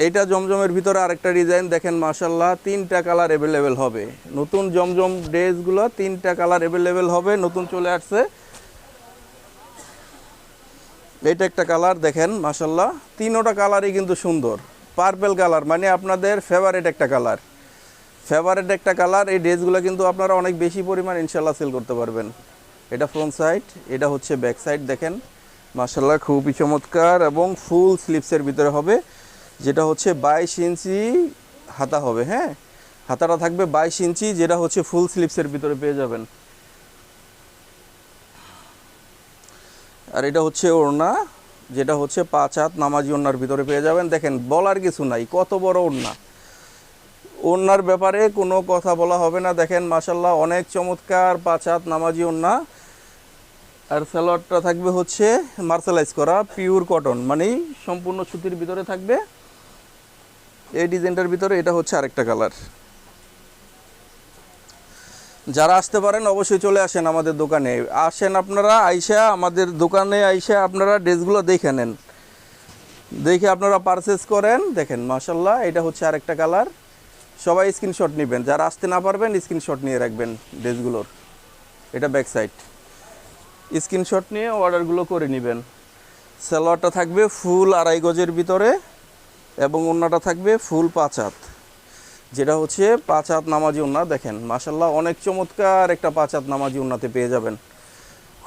এইটা জমজমের ভিতরে আরেকটা ডিজাইন দেখেন, মাশাআল্লাহ 3টা কালার অ্যাভেলেবেল হবে। নতুন জমজম ড্রেসগুলো 3টা কালার অ্যাভেলেবেল হবে, নতুন চলে আসছে। এইটা একটা কালার দেখেন, মাশাআল্লাহ তিনোটা কালারই কিন্তু সুন্দর। পার্পল কালার মানে আপনাদের ফেভারিট একটা কালার, ফেভারিট একটা কালার। এই ড্রেসগুলো কিন্তু আপনারা অনেক বেশি পরিমাণ ইনশাল্লাহ সেল করতে পারবেন। এটা ফ্রন্ট সাইড, এটা হচ্ছে ব্যাক সাইড দেখেন, মাশাআল্লাহ খুবই চমৎকার এবং ফুল স্লিভসের ভিতরে হবে, যেটা হচ্ছে 22 ইঞ্চি হাতা হবে। হ্যাঁ, হাতাটা থাকবে 22 ইঞ্চি, যেটা হচ্ছে ফুল স্লিভসের ভিতরে পেয়ে যাবেন। আর এটা হচ্ছে ওড়না, যেটা হচ্ছে 5 হাত নামাজি ওড়নার ভিতরে পেয়ে যাবেন। দেখেন বলার কিছু নাই, কত বড় ওড়না, ওড়নার ব্যাপারে কোনো কথা বলা হবে না। দেখেন মাশাআল্লাহ অনেক চমৎকার 5 হাত নামাজি ওড়না। আর সালোয়ারটা থাকবে হচ্ছে মার্শালাইজ করা পিওর কটন, মানে সম্পূর্ণ সুতির ভিতরে থাকবে। এই ডিজাইনটার ভিতরে এটা হচ্ছে আরেকটা কালার। যারা আসতে পারেন অবশ্যই চলে আসেন আমাদের দোকানে, আসেন আপনারা আইসা আমাদের দোকানে আইসা আপনারা ড্রেসগুলো দেখে নেন, দেখে আপনারা পারচেস করেন। দেখেন মাশাআল্লাহ এটা হচ্ছে আরেকটা কালার। সবাই স্ক্রিনশট নেবেন, যারা আসতে না পারবেন স্ক্রিনশট নিয়ে রাখবেন ড্রেসগুলোর। এটা ব্যাক সাইড, স্ক্রিনশট নিয়ে অর্ডারগুলো করে নেবেন। সালোয়ারটা থাকবে ফুল 2.5 গজের ভিতরে এবং ওড়নাটা থাকবে ফুল 5 হাত, যেটা হচ্ছে 5 হাত নামাজি ওড়না। দেখেন মাশাআল্লাহ অনেক চমৎকার একটা 5 হাত নামাজি ওড়নাতে পেয়ে যাবেন।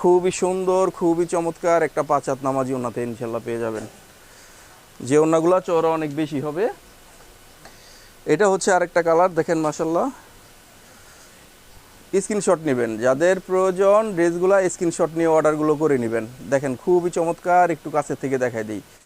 খুবই সুন্দর, খুবই চমৎকার একটা 5 হাত নামাজি ওড়নাতে ইনশাল্লাহ পেয়ে যাবেন, যে ওড়নাগুলো চওড়া অনেক বেশি হবে। এটা হচ্ছে আরেকটা কালার দেখেন মাশাআল্লাহ। স্ক্রিনশট নেবেন, যাদের প্রয়োজন ড্রেসগুলো স্ক্রিনশট নিয়ে অর্ডারগুলো করে নেবেন। দেখেন খুবই চমৎকার, একটু কাছে থেকে দেখাই দিই।